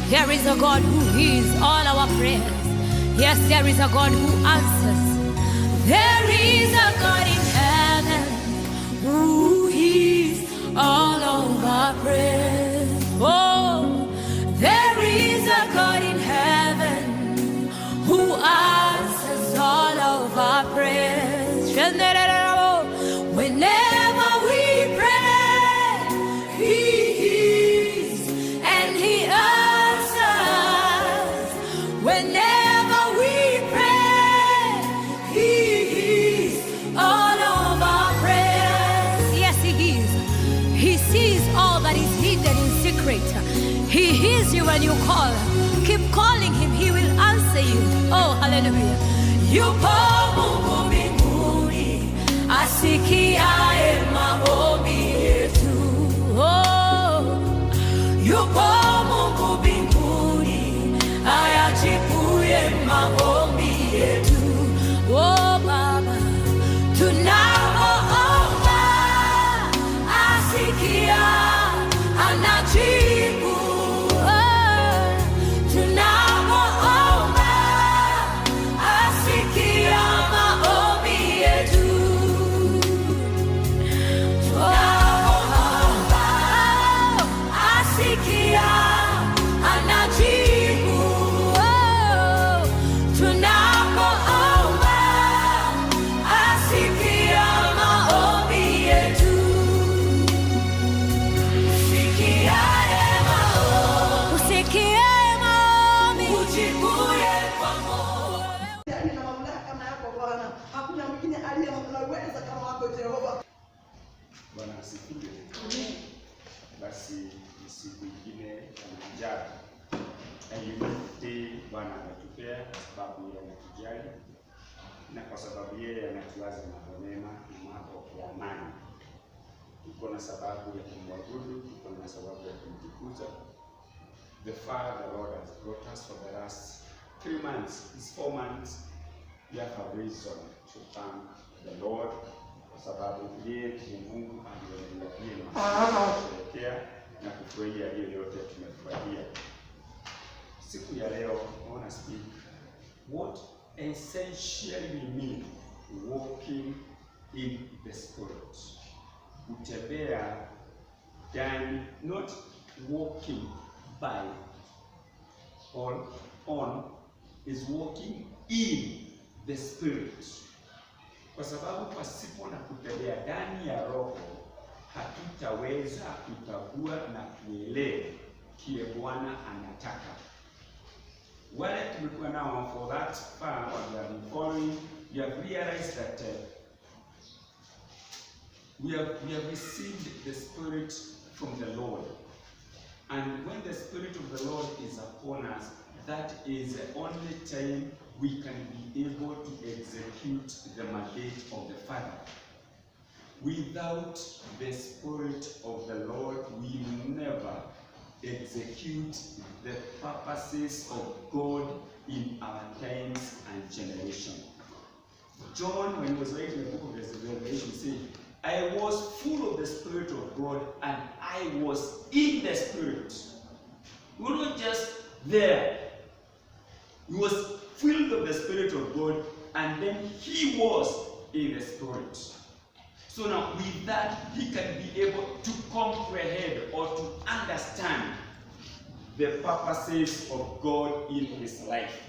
There is a God who hears all our prayers. Yes, there is a God who answers. There is a God in heaven who hears all of our prayers. Oh, there is a God in heaven who answers all of our prayers. Whenever we pray, He hears and He answers. Whenever we pray, He hears all of our prayers. Yes, He hears. He sees all that is hidden in secret. He hears you when you call. Keep calling Him, He will answer you. Oh, hallelujah. Yupo Mungu mbinguni, asikiaye maombi yetu. Oh, yupo Mungu mbinguni, ayajibuye maombi yetu. Oh, Baba, tunapoomba asikia, anajibu. Bwana asifiwe. Basi ni siku nyingine ya maajabu. Hii Bwana ametupea kwa sababu yeye anatujali na kwa sababu yeye anatuaza mambo mema na mambo ya amani. Tuko na sababu ya kumwabudu, tuko na sababu ya kumtukuza. The Father, the Lord has brought us for the last 3 months, it's 4 months. We have a reason to thank the Lord. Kwa sababu yeye ni Mungu aliyetujalia kusherehekea na kufurahia hiyo yote tumefurahia. Siku ya leo I want to speak what essentially we mean walking in the Spirit. Kutembea ndani, not walking by or on, is walking in the Spirit. Kwa sababu pasipo na kutembea ndani ya Roho hatutaweza kutambua na kuelewa kile Bwana anataka. Wale tumekuwa nao for that far, what we have been following, we have realized that we have received the Spirit from the Lord. And when the Spirit of the Lord is upon us, that is the only time we can be able to execute the mandate of the Father. Without the Spirit of the Lord, we never execute the purposes of God in our times and generation. John, when he was writing the book of Revelation, said, I was full of the Spirit of God and I was in the Spirit. We were not just there. He was filled of the Spirit of God, and then he was in the Spirit. So now with that, he can be able to comprehend or to understand the purposes of God in his life.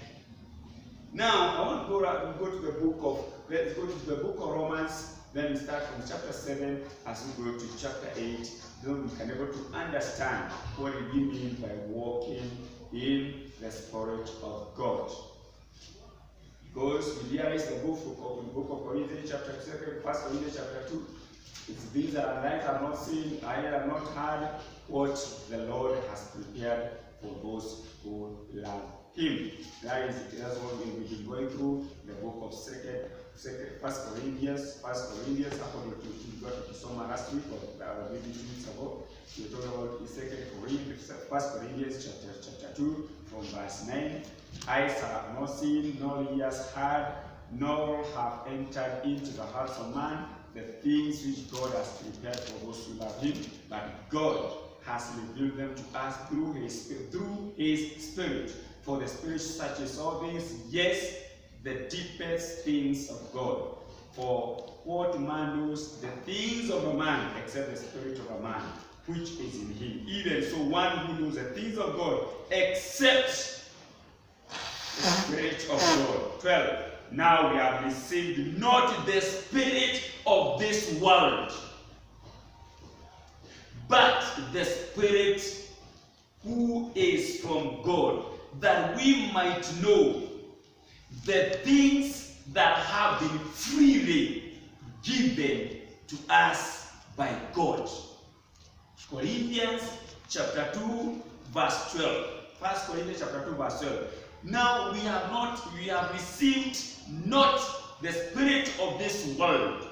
Now, I want to go to the book of, let's go to the book of Romans, then we start from chapter 7 as we go to chapter 8, then we can be able to understand what we mean by walking in the Spirit of God. Because we realize the book of Corinthians chapter 2, 1 Corinthians chapter 2, it's these that I have not seen, I have not heard what the Lord has prepared for those who love Him. That is, that's what we've been going through the book of 1 Corinthians, according to what we saw last week or maybe 2 weeks ago. We talked about 1 Corinthians chapter 2 from verse 9. Eyes have not seen, nor ears heard, nor have entered into the hearts of man the things which God has prepared for those who love Him. But God has revealed them to us through his Spirit. For the Spirit searches all things, yes, the deepest things of God. For what man knows the things of a man except the spirit of a man which is in him? Even so, one who knows the things of God except the Spirit of God. 12. Now we have received not the spirit of this world, but the Spirit who is from God, that we might know the things that have been freely given to us by God. Corinthians chapter 2 verse 12. 1 Corinthians chapter 2 verse 12. Now we have received not the spirit of this world,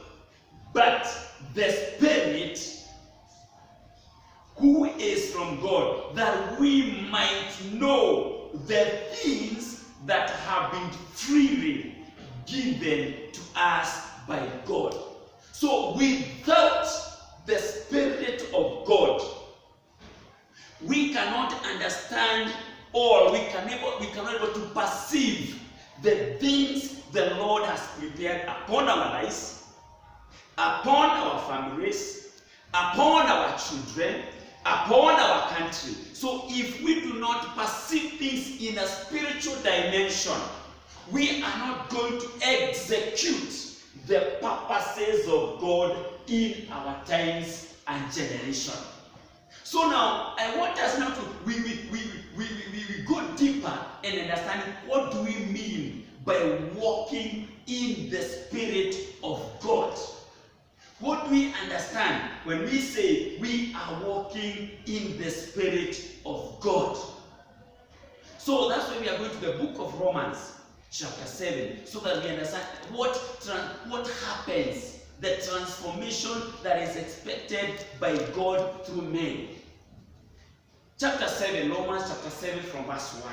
but the Spirit who is from God, that we might know the things that have been freely given to us by God. So without the Spirit of God, we cannot understand, or we cannot be able to perceive the things the Lord has prepared upon our lives, upon our families, upon our children, upon our country. So if we do not perceive things in a spiritual dimension, we are not going to execute the purposes of God in our times and generation. So now, I want us now to we go deeper in understanding what do we mean by walking in the Spirit of God. What do we understand when we say we are walking in the Spirit of God? So that's why we are going to the book of Romans chapter 7, so that we understand what happens, the transformation that is expected by God through men. Chapter 7, Romans chapter 7 from verse 1.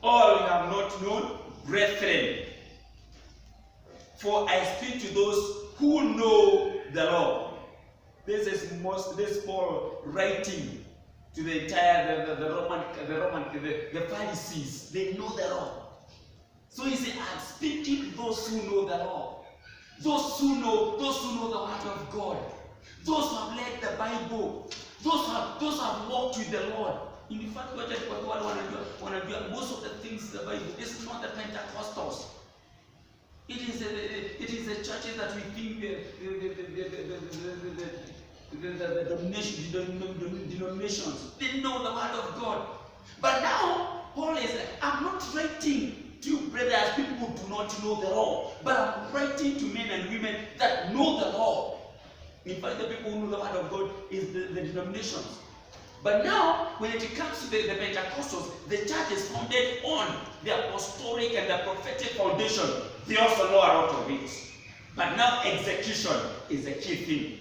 All you have not known, brethren, for I speak to those who know the law. This is Paul writing to the entire the Pharisees. They know the law. So he said, I'm speaking to those who know the law, those who know the word of God, those who have read the Bible, those who have walked with the Lord. In fact, most of the things in the Bible is not the Pentecostals. It is the churches that we think the denominations. They know the word of God. But now, Paul is like, I'm not writing to you, brothers, people who do not know the law, but I'm writing to men and women that know the law. In fact, the people who know the word of God is the denominations. But now, when it comes to the Pentecostals, the church is founded on the apostolic and the prophetic foundation. They also know a lot of it. But now, execution is the key thing.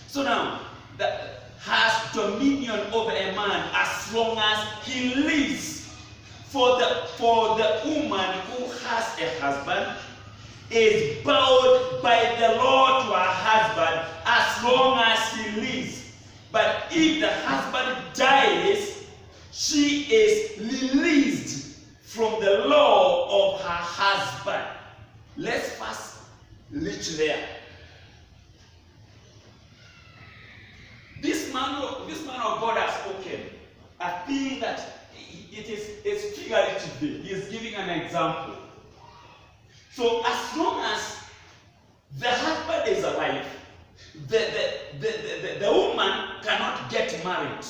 So now, that has dominion over a man as long as he lives. For the woman who has a husband is bound by the law to her husband as long as he lives. But if the husband dies, she is released from the law of her husband. Let's first reach there. This man of God has spoken a thing that it's figuratively. He is giving an example. So as long as the husband is alive, the woman cannot get married.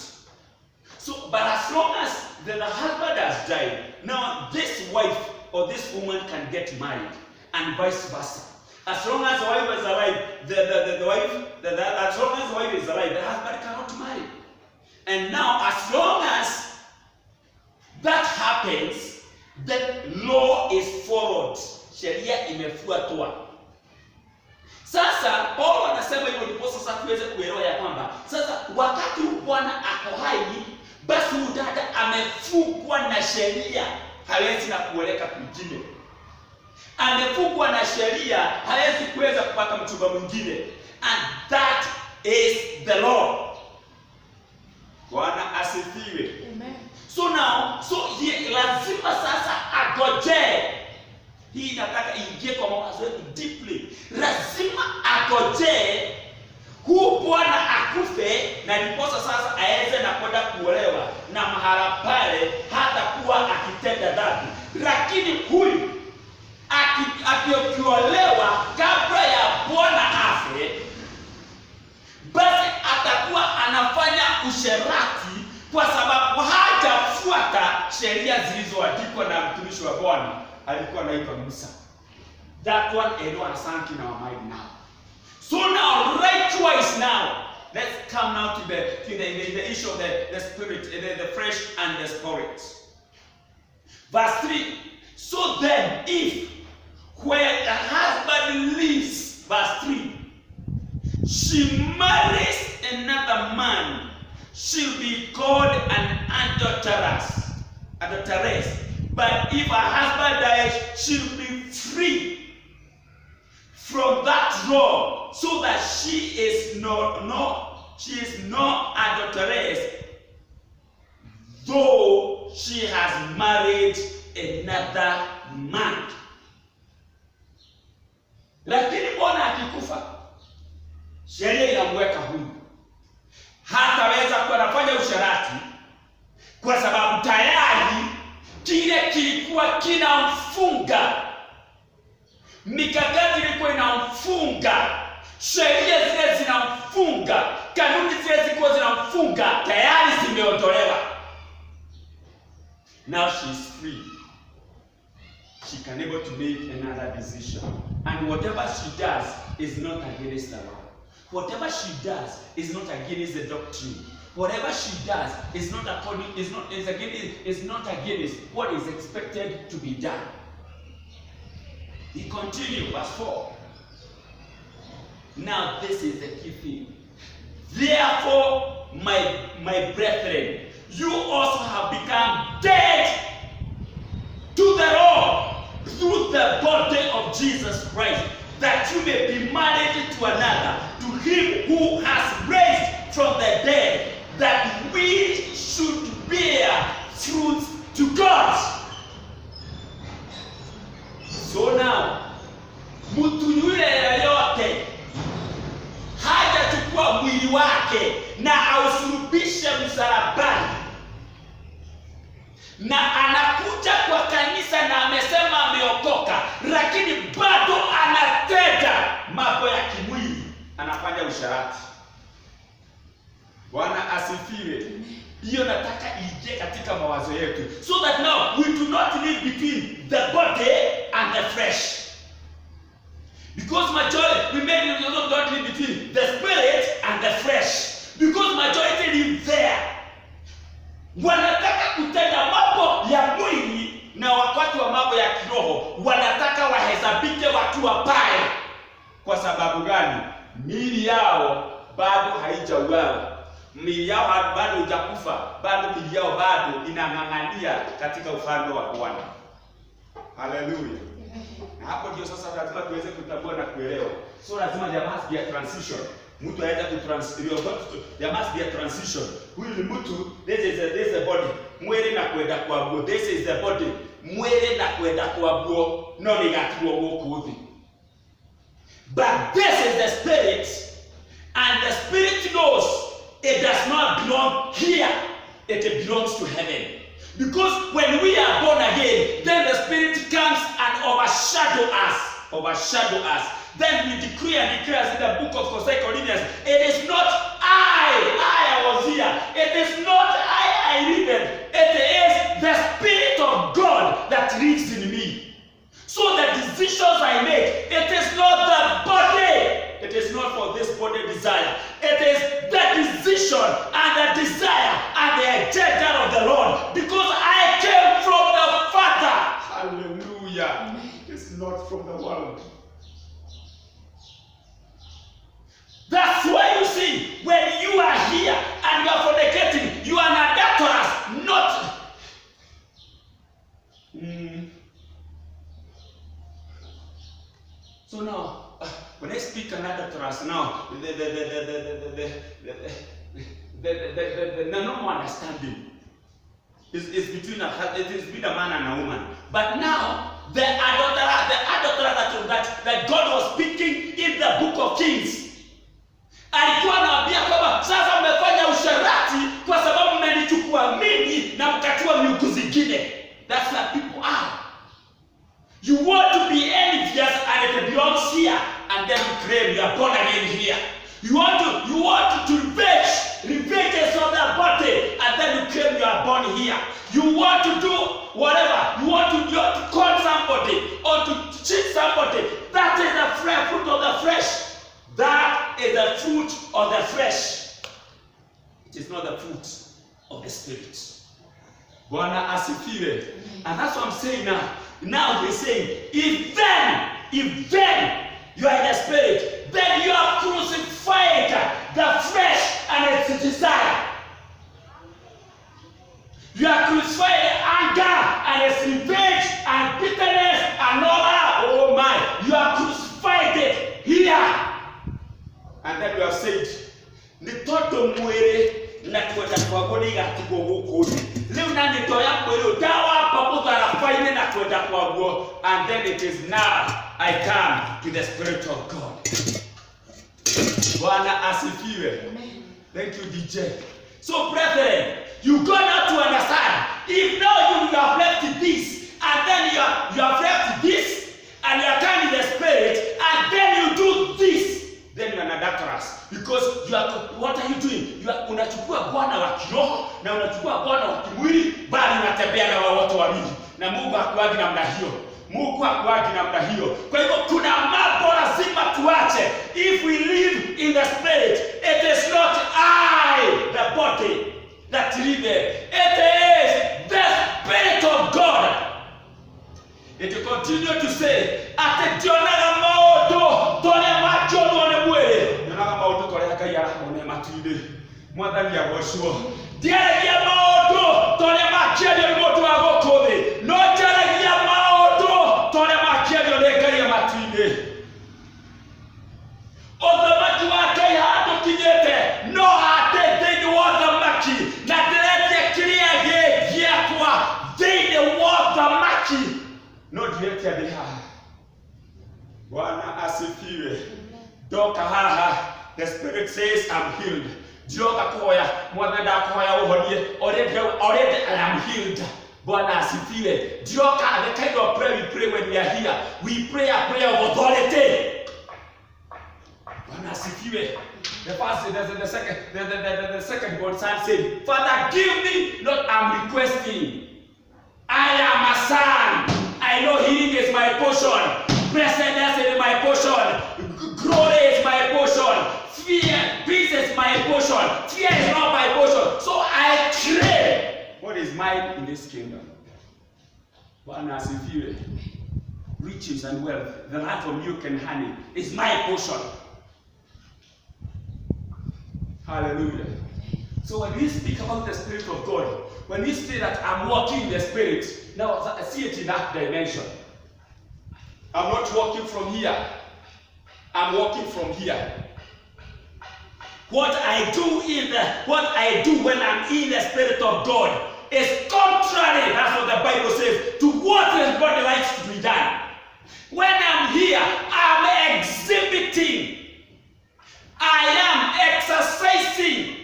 So, but as long as the husband has died, now this wife or this woman can get married, and vice versa. As long as the wife is alive, as long as the wife is alive, the husband cannot marry. And now, as long as that happens, the law is followed. Sheria imefuatwa. Sasa Paulo anasema hivyo ndipo sasa tuweze kuelewa ya kwamba sasa wakati bwana ako hai, basi udada amefungwa na sheria, hawezi na kueleka kwingine. Amefungwa na sheria, hawezi kuweza kupata mchumba mwingine. And that is the Lord. Bwana asifiwe. Amen. So now, lazima sasa agoje. Hii nataka ingie kwa mawazo yetu deeply. Lazima agoje huu bwana akufe, na ndiposa sasa aweze na kwenda kuolewa, na mahala pale hata kuwa akitenda dhambi. Lakini huyu akiolewa kabla ya bwana afe, basi atakuwa anafanya usherati, kwa sababu hajafuata sheria zilizoandikwa na mtumishi wa Bwana alikuwa anaitwa Musa. That one alone sank in our mind now. So now, right choice now. Let's come now to the issue of the spirit, the flesh and the spirit. Verse 3. So then, if where the husband leaves, verse 3, she marries another man, she'll be called an adulteress. But if her husband dies, she'll be free from that law, so that she is no adulteress, though she has married another man. Lakini bwana akikufa, sheria inamweka huyu, hataweza kuwa anafanya usharati, kwa sababu tayari kile kilikuwa kinamfunga, mikakati ilikuwa inamfunga, sheria zile zinamfunga, kanuni zile zilikuwa zinamfunga, tayari zimeondolewa. Now she is free. She can able to make another decision, and whatever she does is not against the law. Whatever she does is not against the doctrine. Whatever she does is not against what is expected to be done. He continues, verse 4. Now this is the key thing. Therefore, my brethren, you also have become dead to the law through the body of Jesus Christ, that you may be married to another, to him who has raised from the dead, that we should bear fruit to God. So now, mtu yule yeyote hajachukua mwili wake na ausulubishe msalabani, na anakuja kwa kanisa na amesema ameokoka, lakini bado anatenda mambo ya kimwili, anafanya usharati. Bwana asifiwe. Hiyo nataka ije katika mawazo yetu, so that now we do not live between the body and the flesh. Because majority, we may not live between the spirit and the flesh. Because majority live there. Wanataka kutenda mambo ya mwili, na wakati wa mambo ya kiroho wanataka wahesabike watu wabaya. Kwa sababu gani? Miili yao bado haijauawa. Miili yao bado hujakufa, bado miili yao bado inang'ang'ania katika ufalme wa Bwana. Haleluya. Na hapo ndio sasa lazima tuweze kutambua na kuelewa. So lazima there must be a transition. Mtu aweze there must be a transition. Huyu ni mtu, this is the body. Mwele na kwenda kwa buo. This is the body. Mwele na kwenda kwa buo. No ni gatuo wokuthi. But this is the spirit, and the spirit knows it does not belong here. It belongs to heaven. Because when we are born again, then the spirit comes and overshadow us. Then we decree and declare in the book of 2 Corinthians, it is not I was here. It is not I lived. It is the Spirit of God that lives in me. So the decisions I make, it is not the body. It is not for this body desire. It is the decision and the desire and the agenda of the Lord. Because I came from the Father. Hallelujah. It's not from the world. That's why you see, when you are here and you are fornicating, you are an adulteress, not. So now, When I speak another trust now, the normal understanding is between it is between a man and a woman. But now the adulterer that God was speaking in the book of Kings, alikuwa anawaambia kwamba sasa mmefanya usharati kwa sababu mmenichukua mimi na mkachukua miungu zingine. That's what people are. You want to be envious and it belongs here, and then you claim you are born again here. You want to revenge is on the body, and then you claim you are born here. You want to do whatever. You want to con somebody or to cheat somebody. That is the fruit of the flesh. That is the fruit of the flesh. It is not the fruit of the spirit. Bwana asifiwe. And that's what I'm saying now. Now he's saying, if then you are in the spirit, then you have crucified the flesh and its desire. You have crucified anger and its revenge and bitterness and all that. Oh my, you have crucified it here. And then you have said, nitoto mwere na kwenda kwa goli gatigo gukuri. Leo na nitoya mwere dawa pamoja na faine na kwenda kwa go. And then it is now I come to the Spirit of God. Bwana asifiwe. Thank you, DJ. So brethren, you got now to understand. If now you have left this, and then you have left this, and you are coming in the Spirit, and then you do this, then you are an adulteress. Because what are you doing? Unachukua bwana wa kiroho na unachukua bwana wa kimwili, bali unatembea na watu wawili. Na Mungu hakuagi namna hiyo. Mungu hakuagi namna hiyo. Kwa hivyo kuna mambo lazima tuache. If we live in the Spirit, it is not I, the body, that liveth. It is the Spirit of God. It will continue to say, atendionaga maundu toria machono ne mwere. Nyonaga maundu toria Ngai arakone matuinde. Mwathani agocwo. Ndiaragia maundu toria makiario ni mundu wa gukuthi. No njaragia maundu toria makiario ni Ngai matuinde. Othamaki wa Ngai hatukinyete. No ate thĩinĩ wa ũthamaki. Na ndĩretia kĩrĩa gĩakwa thĩinĩ wa ũthamaki. No director they have. Bwana asifiwe. Doka haha. The Spirit says I'm healed. Dioka koya. Mwana koya uhodie. Already I am healed. Bwana asifiwe. Dioka, the kind of prayer we pray when we are here. We pray a prayer of authority. Bwana asifiwe. The second God said, Father, give me, not I'm requesting. I am a son. I know healing is my portion. Blessedness is my portion. Glory is my portion. Peace is my portion. Fear is not my portion. So I claim what is mine in this kingdom. Bwana asifiwe. Riches and wealth, the land of milk and honey, is my portion. Hallelujah. So when we speak about the Spirit of God, when we say that I'm walking in the Spirit, now I see it in that dimension. I'm not walking from here. I'm walking from here. What I do when I'm in the Spirit of God is contrary, that's what the Bible says, to what is God likes to be done. When I'm here, I'm exhibiting, I am exercising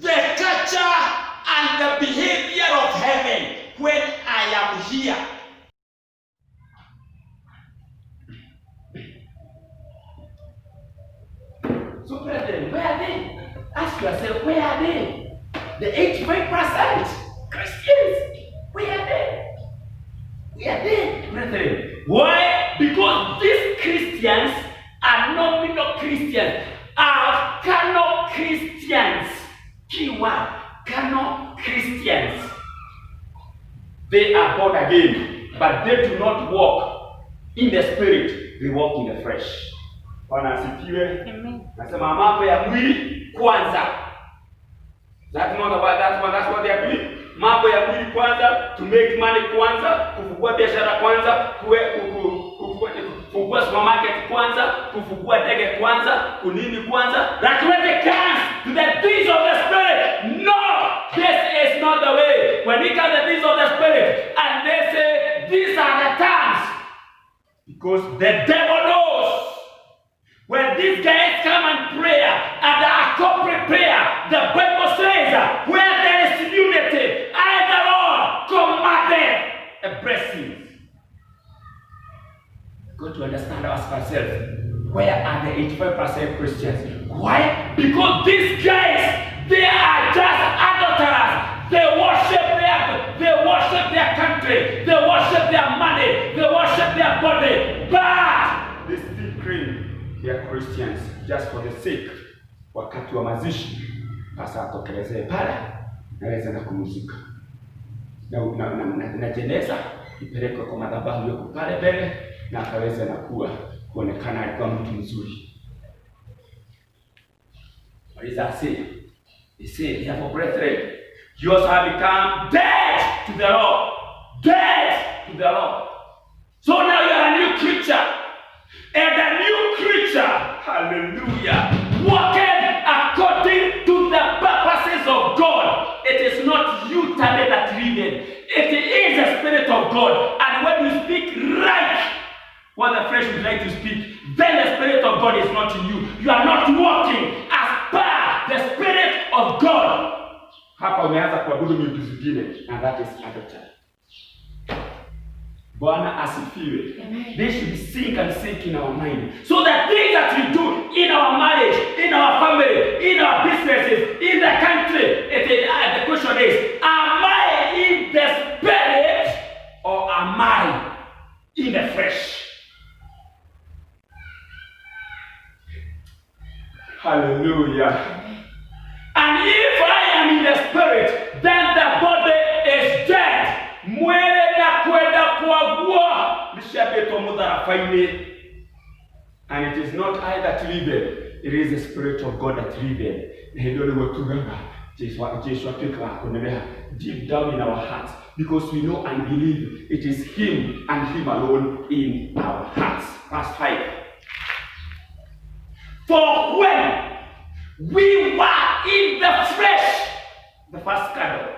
the culture and the behavior of heaven when I am here. So brethren, where are they? Ask yourself, where are they? The 85% Christians, where are they? Where are they, brethren? Why? Because these Christians are nominal Christians, are carnal Christians. Keyword, carnal Christians. They are born again, but they do not walk in the Spirit, they walk in the flesh. Bwana asifiwe. Amen. Nasema mambo ya mwili kwanza. That's what they are doing. Mambo ya mwili kwanza, to make money kwanza, kufungua biashara kwanza, kufungua kufungua supermarket kwanza, kufungua ndege kwanza, kunini kwanza. That when it comes to the things of the Spirit, no, this is not the way. When we come to the things of the Spirit, and they say, these are the times, because the devil knows when these guys come and pray, and the corporate prayer, the Bible says, where there is unity, I, the Lord, commanded a blessing. Got to understand ourselves. Where are the 85% Christians? Why? Because these guys, they are just adulterers. They worship their country, they worship their money, they worship their body. But they still claim they are Christians just for the sake. Wakati wa mazishi, pasa atokelezee pale, naweza na kumuzika. Na jeneza ipelekwe kwa madhabahu yako pale mbele, na akaweza na kuonekana alikuwa mtu mzuri. What does that say? They say, therefore, brethren, you also have become dead to the Lord. Dead to the Lord. So now you are a new creature. And a new creature, hallelujah, walking according to the purposes of God. It is not you today that living. It is the Spirit of God. And when you speak right, what the flesh would like to speak, then the Spirit of God is not in you. You are not walking as per the Spirit of God. Hapa umeanza kuabudu miungu zingine, and that is adultery. Bwana asifiwe. They should sink and sink in our mind. So the things that we do in our marriage, in our family, in our businesses, in the country, the question is, am I in the Spirit or am I in the flesh? Hallelujah. And if I am in the Spirit, then the body is dead. Mwele na kwenda kuagua lishabeto mudharafaini. And it is not I that liveth, it is the Spirit of God that liveth. Deep down in our hearts, because we know and believe it is Him and Him alone in our hearts. Verse 5. For when we were in the flesh, the first candle,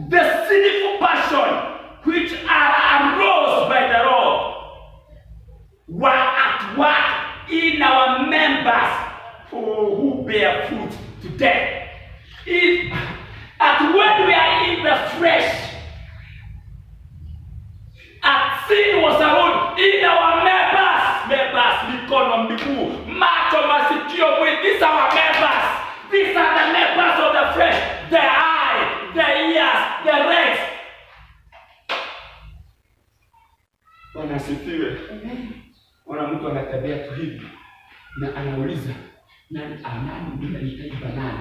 the sinful passion which arose by the law were at work in our members who bear fruit to death. At when we are in the flesh, at sin was around in our members, mikono, miguu, macho, masikio, mwili. These are our members. These are the members of the flesh. The eye, the ears, the legs. Bwana asifiwe. Ona mtu anatembea tu hivi na anauliza nani amani bila nitaiba nani?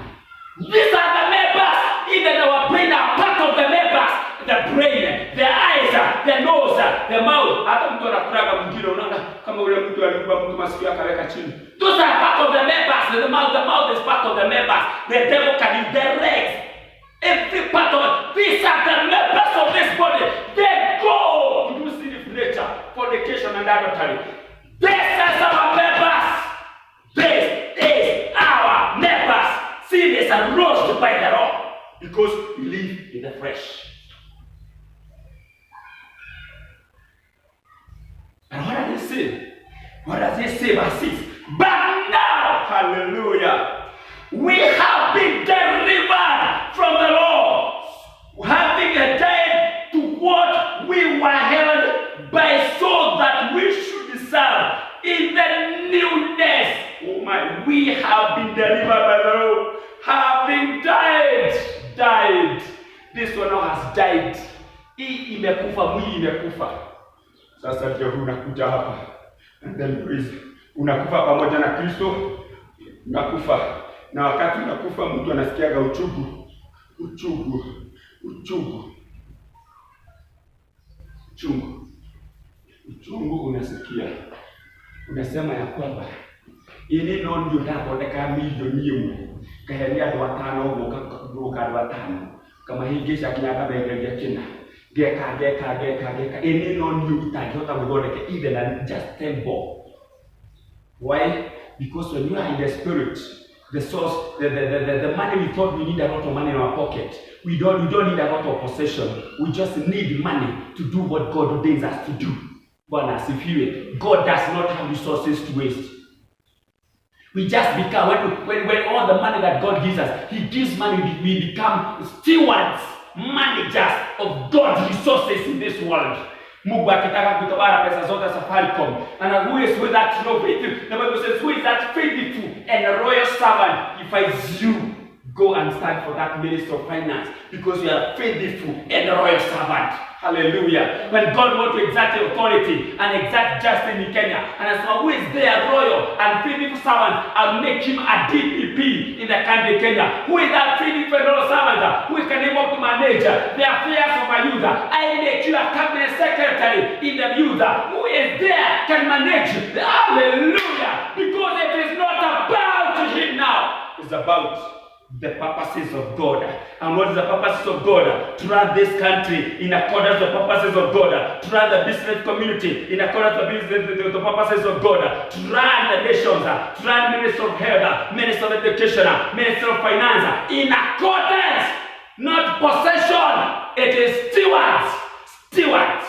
These are the members. Even our brain are part of the members. The brain, the eyes, the nose, the mouth. Hata mtu anakuraga mwingine unaona kama ule mtu alikuwa mtu masikio akaweka chini. Those are part of the members. The mouth is part of the members. The devil can use the legs. Every part of it. These are the members of this body. They go to do sinful nature, fornication and adultery. This is our members. This is our members. Sin is arose by the law because we live in the flesh. And what does it say? What does it say, verse 6? But now, hallelujah, we have been delivered from the law, having died to what we were held by, so that we should serve in the newness. Oh my, we have been delivered by the law, having died. This one now has died. Hii imekufa, mwili imekufa. Sasa ndio unakuja hapa. And then praise. Unakufa pamoja na Kristo. Unakufa. Na wakati unakufa mtu anasikiaga uchungu. Uchungu unasikia. Unasema ya kwamba ini no ndio ndathondeka milioni imwe. Kaheria andũ atano ũguo ũkaruga andũ atano. Kama hii ngisha kinya kabegeria kina. Geka. Any non-you itangihota guthondeke even and just 10 bob. Why? Because when you are in the spirit, the source, the money we thought we need a lot of money in our pocket. We don't need a lot of possession. We just need money to do what God ordains us to do. But as if God does not have resources to waste. We just become, when all the money that God gives us, He gives money, we become stewards, managers of God's resources in this world. Mungu akitaka kutawala pesa zote Safaricom. And who is with that faithful? The Bible says, who is that faithful and a royal servant? If it's you, go and stand for that minister of finance because you are faithful and a royal servant. Hallelujah. When God wants to exert authority and exert justice in Kenya, and as for who is there, royal and faithful servant, I'll make him a DPP in the country Kenya. Who is that faithful royal servant who can able to manage the affairs of a youth? I make you a cabinet secretary in the youth. Who is there can manage? Hallelujah. Because it is not about him now. It's about the purposes of God. And what is the purposes of God? To run this country in accordance with the purposes of God. To run the business community in accordance with the purposes of God. To run the nations. To run Minister of Health, Minister of Education, Minister of Finance in accordance, not possession. It is stewards. Stewards.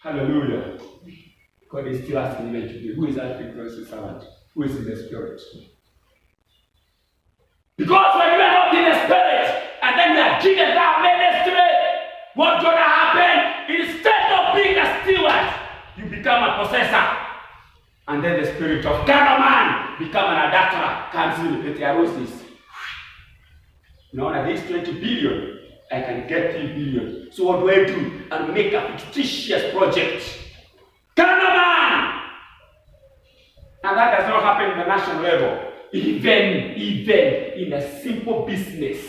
Hallelujah. God is still asking me today, who is that frequency servant? Who is in the spirit? Because when you are not in the spirit, and then you are given that ministry, what's going to happen? Instead of being a steward, you become a possessor. And then the spirit of carnal man become an adulterer, comes in with their roses. Now at this 20 billion, I can get 3 billion. So what do? I'll make a fictitious project. Carnal man! And that does not happen at the national level. Even in a simple business.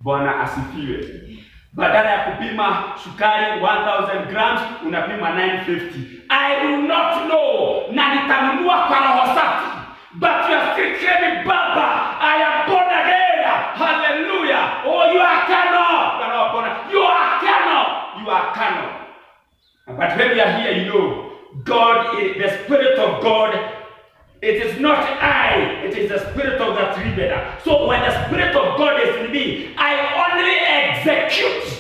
Bwana asifiwe. Badala ya kupima sukari 1000 grams, unapima 950. I will not know. Na nitanunua kwa roho safi. But you are still claiming, Baba, I am born again. Hallelujah. Oh, you are carnal. You are carnal. You are carnal. But when we are here, you know, God, the Spirit of God, it is not I, it is the Spirit of the Tribunal. So when the Spirit of God is in me, I only execute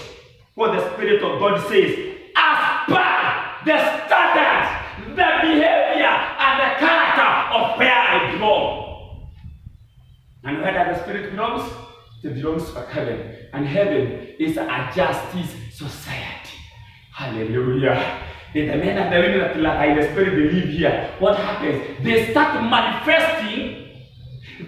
what the Spirit of God says as per the standards, the behavior, and the character of where I belong. And where does the Spirit belongs? It belongs to heaven. And heaven is a justice society. Hallelujah. The men and the women that in the spirit believe here, what happens? They start manifesting,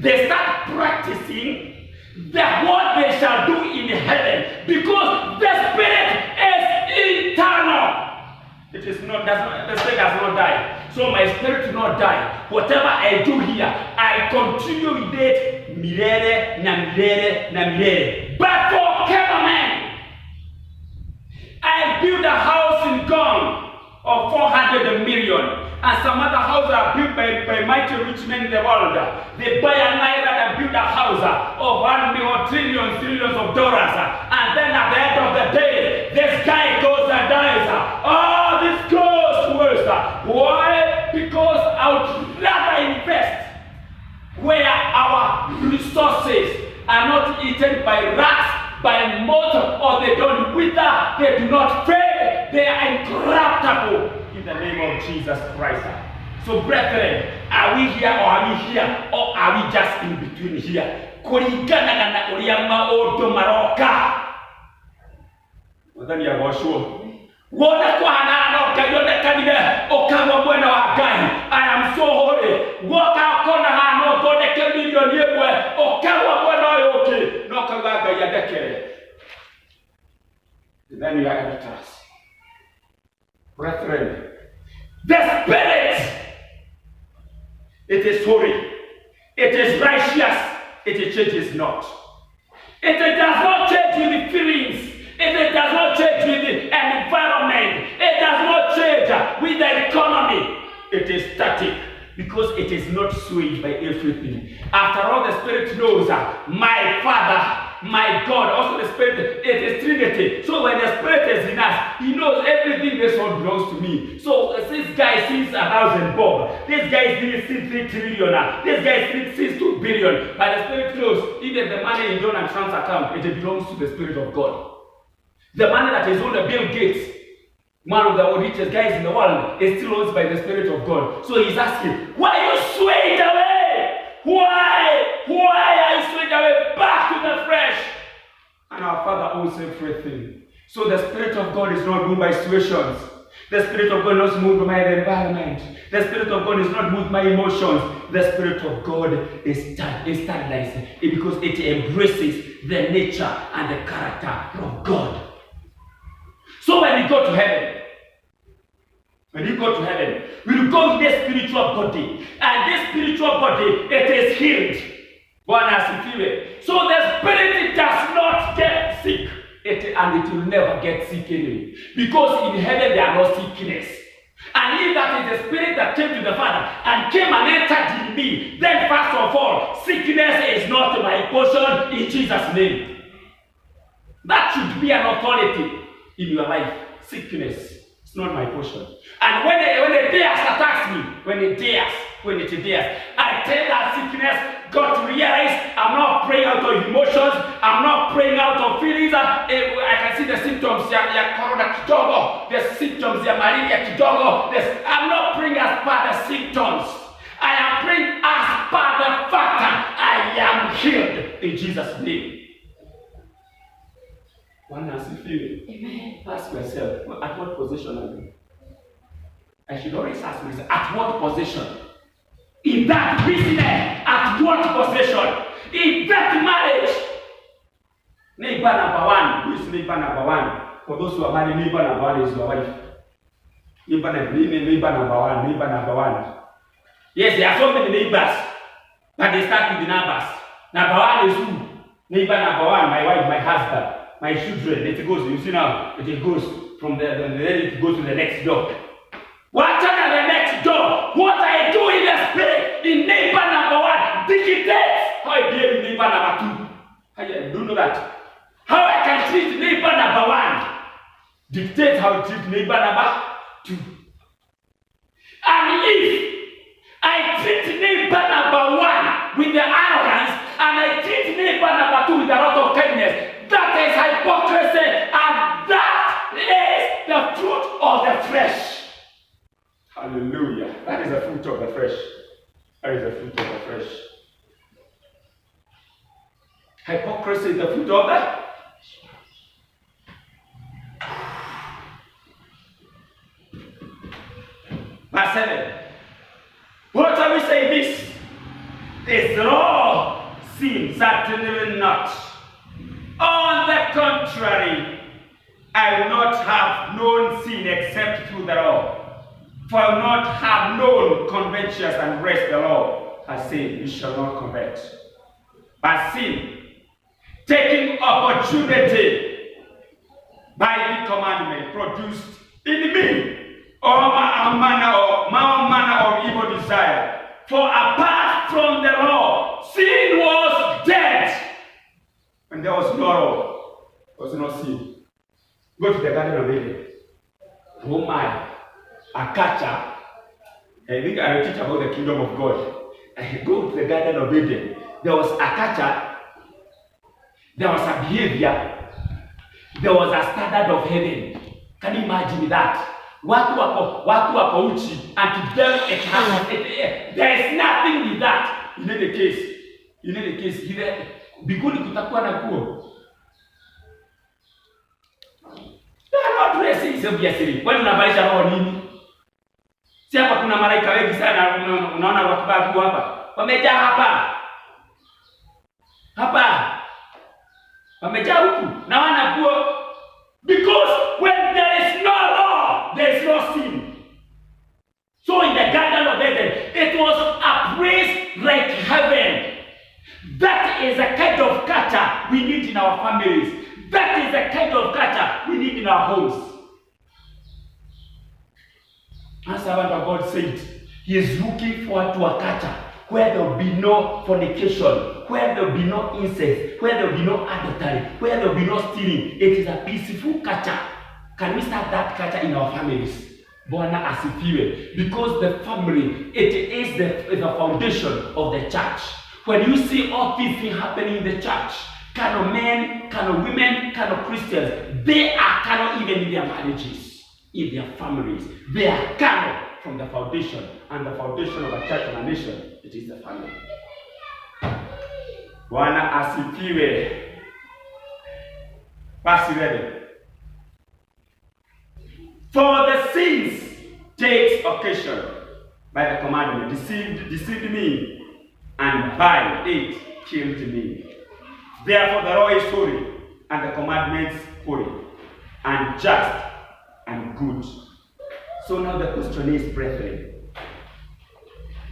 they start practicing what they shall do in heaven, because the spirit is eternal. It is not, the spirit does not die. So my spirit will not die. Whatever I do here, I continue with it, milere, na milere, na milere. But for Kenaman, I build a house in Gong of 400 million, and some other houses are built by mighty rich men in the world. They buy an island and build a house of 1 million, trillions of dollars, and then at the end of the day, this guy goes and dies. Oh, this goes worse. Why? Because I would rather invest where our resources are not eaten by rats, by moth, or they don't wither, they do not fade. They are incorruptible in the name of Jesus Christ. So brethren, are we here or are we here, or are we just in between here? Kulingana na uria maundu maroka. Wathani ya Joshua. Wona kwa hanano kayonekanire okagwa mwena wa Ngai. I am so holy. Woka kona hano tondeke milioni imwe okagwa mwena uyu uki no kaga Ngai adekere. Then you are editors. Brethren, the Spirit, it is holy, it is righteous, it changes not. It does not change with the feelings, it does not change with the environment, it does not change with the economy. It is static because it is not swayed by everything. After all, the Spirit knows my Father, my God, also the Spirit, it is Trinity. So when the Spirit is in us, He knows everything this one belongs to me. So this guy sees 1,000 bob. This guy sees 3 trillion. This guy sees 2 billion. But the Spirit knows even the money in Donald Trump's account, it belongs to the Spirit of God. The money that is on the Bill Gates, one of the richest guys in the world, is still owned by the Spirit of God. So he's asking, why are you swayed away? Why are you swayed away back to the flesh? And our Father owns everything. So the Spirit of God is not moved by situations. The Spirit of God is not moved by the environment. The Spirit of God is not moved by emotions. The Spirit of God is stabilized because it embraces the nature and the character of God. So when you go to heaven, we'll go with this spiritual body. And this spiritual body, it is healed. So the spirit does not get sick. And it will never get sick anyway. Because in heaven there are no sickness. And if that is the spirit that came to the Father and came and entered in me, then first of all, sickness is not my portion in Jesus' name. That should be an authority in your life. Sickness is not my portion. And when the dares attacks me, when it dares, I tell that sickness, God, to realize I'm not praying out of emotions, I'm not praying out of feelings. I can see the symptoms, corona kidogo, the symptoms, malaria kidogo. I'm not praying as per the symptoms. I am praying as per the fact that I am healed in Jesus' name. One has to feel it. Amen. Ask yourself, at what position are you? I should always ask myself, at what position? In that business, at what position? In that marriage. Neighbor number one. Who is neighbor number one? For those who are married, neighbor number one is your wife. Neighbor number one. Yes, there are so many neighbors, but they start with the numbers. Number one is who? Neighbor number one, my wife, my husband. My children, it goes, you see now, it goes from then it goes to the next door. What are the next door? What I do in the spirit in neighbor number one dictates how I behave in neighbor number two. I don't know that. How I can treat neighbor number one dictates how I treat neighbor number two. And if I treat neighbor number one with the arrogance and I treat neighbor number two with a lot of kindness, that is hypocrisy, and that is the fruit of the flesh. Hallelujah. That is the fruit of the flesh. Hypocrisy is the fruit of the Verse 7. What are we saying this? Is all sin? Certainly not. On the contrary, I will not have known sin except through the law. For I will not have known covetousness and rest the law has said, you shall not covet. But sin, taking opportunity by the commandment, produced in me all manner of evil desire. For apart from the law, sin was dead. And there was no law, there was no sin. Go to the Garden of Eden. Oh my, a catcher. I think I will teach about the kingdom of God. Go to the Garden of Eden. There was a catcher. There was a behavior. There was a standard of heaven. Can you imagine that? Watu wako uchi, and to them it happens. There is nothing with that. In any case, biguni kutakuwa na nguo. They are not dressing so obviously. Kwani unabalisha roho nini? Si hapa kuna malaika wengi sana, unaona wakivaa nguo hapa. Wamejaa hapa. Wamejaa huku na wana nguo. Because when there is no law, there is no sin. So in the Garden of Eden, it was a place like heaven. That is the kind of culture we need in our families. That is the kind of culture we need in our homes. As servant of God said, he is looking forward to a culture where there will be no fornication, where there will be no incest, where there will be no adultery, where there will be no stealing. It is a peaceful culture. Can we start that culture in our families? Bwana asifiwe. Because the family, it is the foundation of the church. When you see all these things happening in the church, kind of men, kind of women, kind of Christians, they are kind of even in their marriages, in their families. They are kind of from the foundation, and the foundation of a church and a nation, it is the family. Bwana asifiwe. Verse 11. For the sins takes occasion by the commandment, deceived me, and by it killed me. Therefore the law is holy, and the commandments holy, and just, and good. So now the question is, brethren,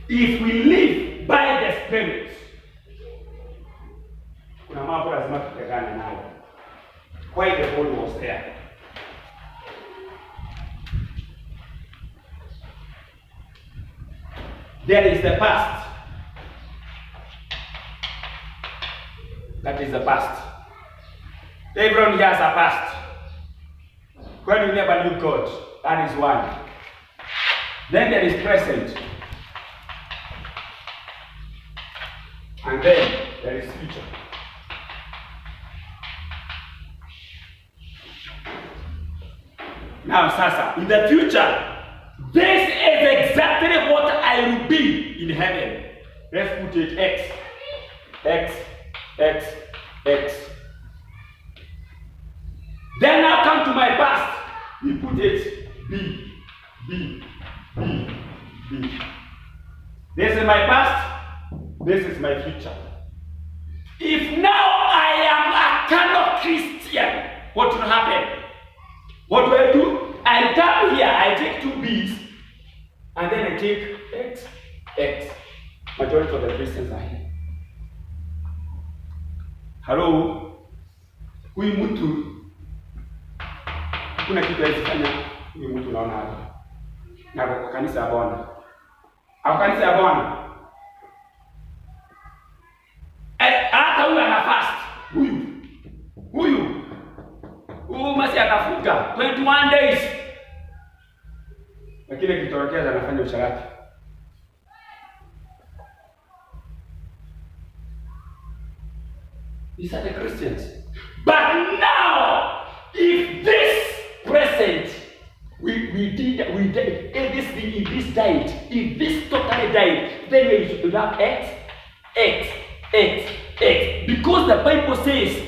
if we live by the Spirit, kuna mambo lazima tutegane nayo. Why the Holy was there? There is the past. That is the past. Everyone has a past. When you never knew God, that is one. Then there is present. And then there is future. Now, Sasa, in the future, this is exactly what I will be in heaven. Let's put it X. X. X. X. Then now come to my past. We put it B. B. B. B. This is my past. This is my future. If now I am a kind of Christian, what will happen? What do? I come here, I take 2 B's, and then I take X, X. Majority of the Christians are here. Hello? Huyu mtu, kuna kitu alifanya, huyu mtu naona hapa. Na kwa kanisa ya Bwana. Kwa kanisa ya Bwana. Hata huyu ana fast. Huyu masi atafunga 21 days. Lakini kitokea anafanya usharati. These are the Christians. But now, if this present, we did everything in this died, if this totally died, then we should have X, X, X, X. Because the Bible says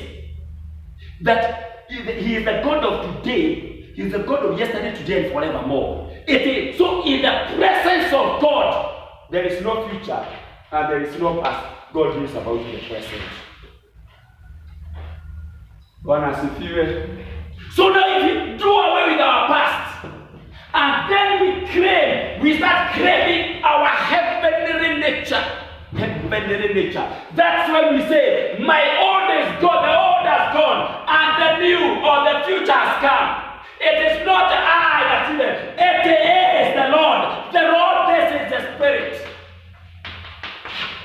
that He is the God of today, He is the God of yesterday, today, and forevermore. It is so in the presence of God, there is no future and there is no past. God is about the present. Bwana asifiwe. So now if we do away with our past, and then we start craving our heavenly nature. Heavenly nature. That's why we say, my old is gone, the old has gone, and the new or the future has come. It is not I that is it. It is the Lord. The Lord, this is the Spirit.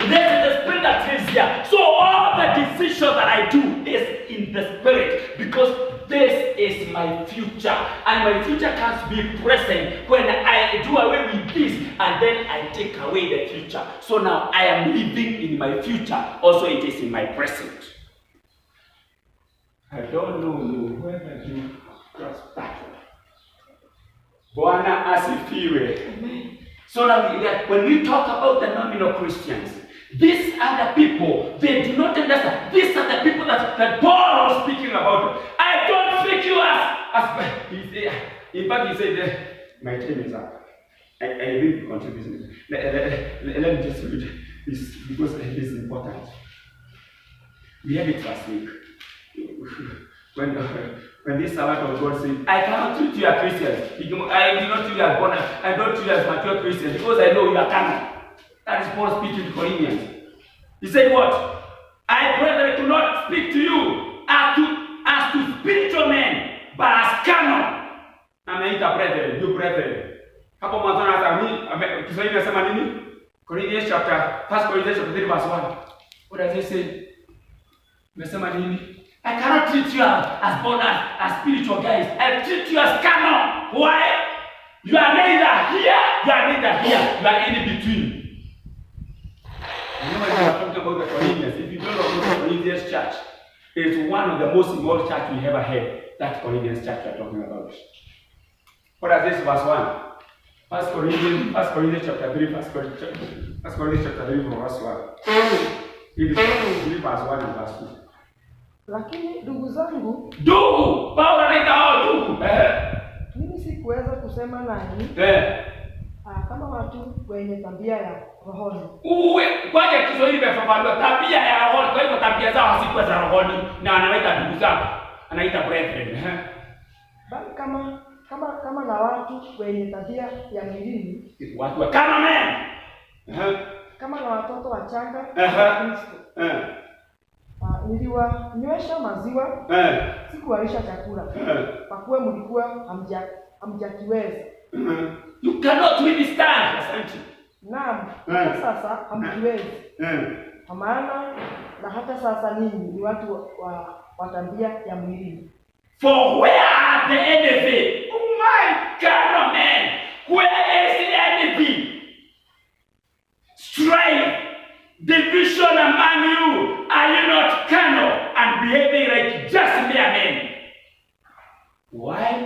This is the Spirit that is here. So all the decisions that I do is in the Spirit, because this is my future, and my future can't be present when I do away with this and then I take away the future. So now I am living in my future, also it is in my present. I don't know whether you grasp that. Bwana asifiwe. So now when we talk about the nominal Christians, these are the people, they do not understand. These are the people that Paul was speaking about. I don't treat you as in fact, he said, my time is up. I read the contribution. Let me just read this because it is important. We had it last week. When this servant of God said, I cannot treat you as Christians. I do not treat you as born. I don't treat you as mature Christians because I know you are carnal. That is Paul speaking to Corinthians. He said what? I, brethren, do not speak to you as to spiritual men, but as carnal. Ameita brethren, you brethren. Hapo mwanzo hata mimi Kiswahili nasema nini? Corinthians chapter 1 Corinthians chapter 3 verse 1. What does it say? Umesema nini? I cannot treat you as born as spiritual guys. I treat you as carnal. Why? You are neither here, you are neither here. You are in between. You know when we are talking about the Corinthians, if you don't know the Corinthians church, it's one of the most immoral church we ever had. That Corinthians church we are talking about. What does this verse 1? First Corinthians chapter 3, First Corinthians chapter 3 verse 1. It is 3 verse 1 and verse 2. Lakini ndugu zangu, Ndugu, Paulo anaita hao ndugu. mimi sikuweza kusema nanyi kama watu wenye tabia ya rohoni. Kwaje Kiswahili imefafanua tabia ya rohoni, kwa hivyo tabia zao hazikuwa za rohoni na anaita ndugu zao. Anaita brethren. Bali kama na watu wenye tabia ya mwilini, watu wa kama men. Kama na watoto wachanga wa Kristo. Niliwanywesha maziwa, sikuwalisha chakula. Kwa kuwa mlikuwa hamjakiweza. You cannot withstand. Asante. Naam, sasa hamkiwezi. Kwa maana na hata sasa ninyi ni watu wa tabia ya mwilini. For where are the envy? Oh my God, man. Where is the envy? Strife, division among you. Are you not carnal and behaving like just mere men? Why?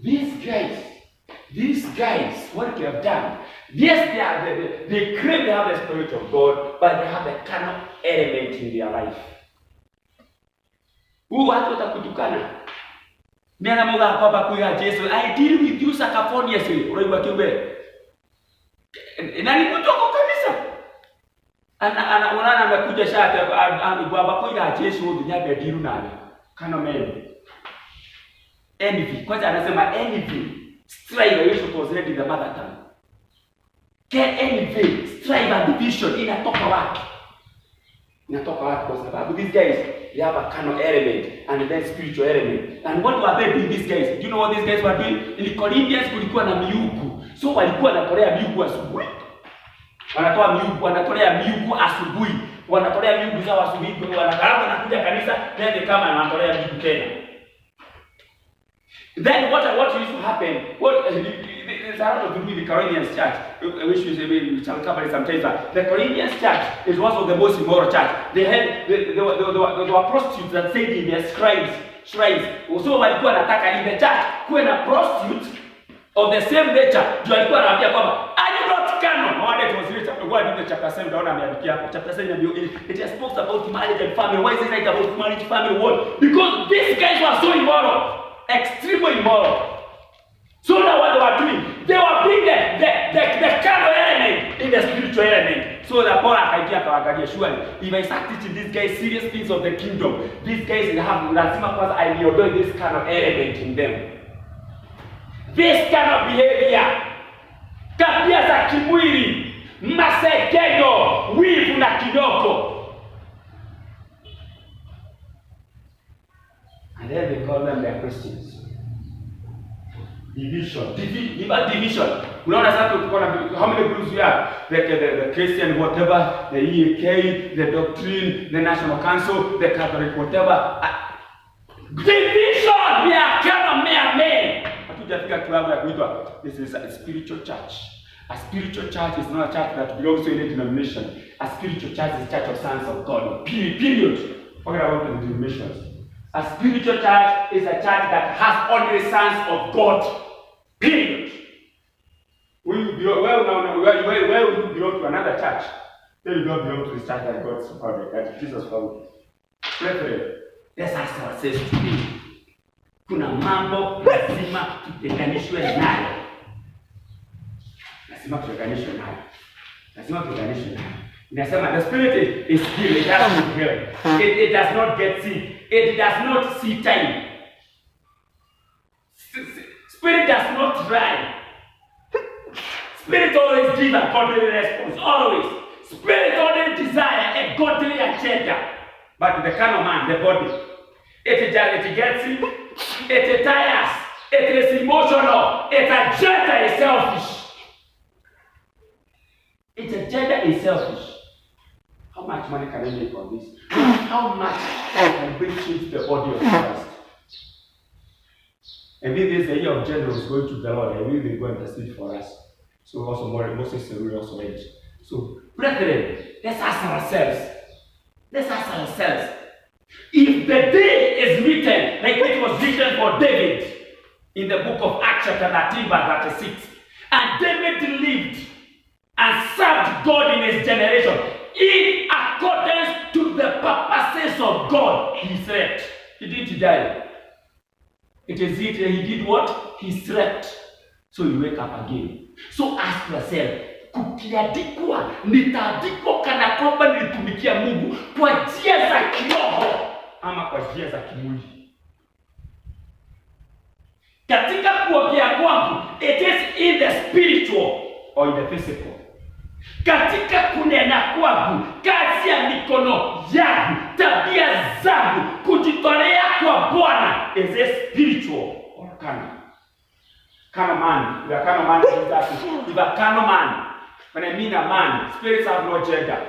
These guys, what they have done, yes, they claim they have the Spirit of God, but they have a carnal element in their life. Who watu watakutukana? Nena moga kwa kuya Yesu. I deal with you sacafoniously. Unaibwa kiumbe. Na ni kutoko kabisa. Unaona amekuja shati kwa kuya Yesu ndio deal naye. Kana mimi. Envy. Kwanza anasema envy. Strive, you should translate in the mother tongue. Get envy, strive and division inatoka wapi? Inatoka wapi? Kwa sababu these guys, they have a carnal element and then spiritual element. And what were they doing, these guys? Do you know what these guys were doing? In Corinthians kulikuwa na miungu. So walikuwa wanatolea miungu asubuhi. Wanatolea miungu asubuhi. Wanatolea miungu zao asubuhi. Wanakuja kanisa, then they come and wanatolea miungu tena. Then what used to happen? There's a lot of people in the Corinthians church. We shall cover it sometimes. The Corinthians church is one of the most immoral church. There were prostitutes that stayed in their shrines. So walikuwa nataka in the church kuwe na prostitute of the same nature. Ndio walikuwa wanaambia kwamba are you not carnal? No wonder it was written chapter 1 in chapter 7 down ameandikia hapo. Chapter 7 it has spoken about marriage and family. Why is it like about marriage, family, what? Because these guys were so immoral. Extremely immoral. So now what they were doing, they were bringing the carnal element in the spiritual element. So the Paul akaingia surely, if I start teaching these guys serious things of the kingdom, these guys have lazima kwanza I enjoy this kind of element in them. This kind of behavior, tabia za kimwili, masegenyo, wivu na kidogo. And then they call them their Christians. Division. Unaona sasa tukona how many groups we have? The Christian whatever, the EAK, the Doctrine, the National Council, the Catholic whatever. Division! We are carnal men. Hatujafika club ya kuitwa. This is a spiritual church. A spiritual church is not a church that belongs to any denomination. A spiritual church is a church of sons of God. Period. Forget about the denominations. A spiritual church is a church that has only sons of God. Period. Where you belong to another church, then you don't belong to the church that God founded, that Jesus founded. Brethren, let's ask ourselves today. Kuna mambo lazima tutenganishwe nayo. Inasema the spirit is healed, it doesn't heal. It does not get sick. It does not see time. Spirit does not try. Spirit always gives a godly response. Always. Spirit always desire a godly agenda. But the carnal man, the body, it gets sick. It tires. It is emotional. Its agenda is selfish. Its agenda is selfish. How how much money can I make on this? How much can bring change to the body of Christ? And then there's the year of generals going to the Lord, and we will go and intercede for us. So also more Moses and we also went. So, brethren, let's ask ourselves. Let's ask ourselves. If the day is written, like it was written for David in the book of Acts chapter 13 verse 36, and David lived and served God in his generation in accordance to the purposes of God, he slept. He didn't die. It is it, he did what? He slept. So you wake up again. So ask yourself, kukiandikwa nitaandikwa kana kwamba nilitumikia Mungu kwa njia za kiroho ama kwa njia za kimwili? Katika kuongea kwangu, it is in the spiritual or in the physical. Katika kunena kwangu, kazi ya mikono yangu, tabia zangu, kujitolea kwa Bwana, is it spiritual or carnal? Carnal man. If a carnal man is that. If a carnal man, when I mean a man, spirits have no gender.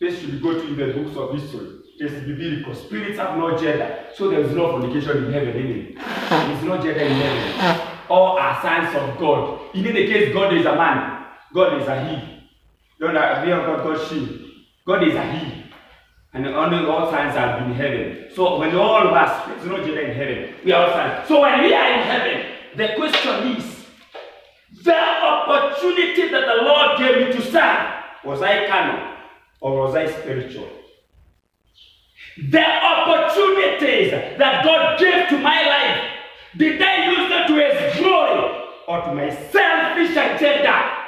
This should go to the books of history. It's biblical. Spirits have no gender. So there is no fornication in heaven anyway. There is no gender in heaven. All are sons of God. In any case, God is a man. God is a he. Don't have God she. God is a he. And only all sons are in heaven. So when all of us, there is no gender in heaven. We are all sons. So when we are in heaven, the question is, the opportunity that the Lord gave me to serve, was I carnal or was I spiritual? The opportunities that God gave to my life, did I use them to His glory or to my selfish agenda?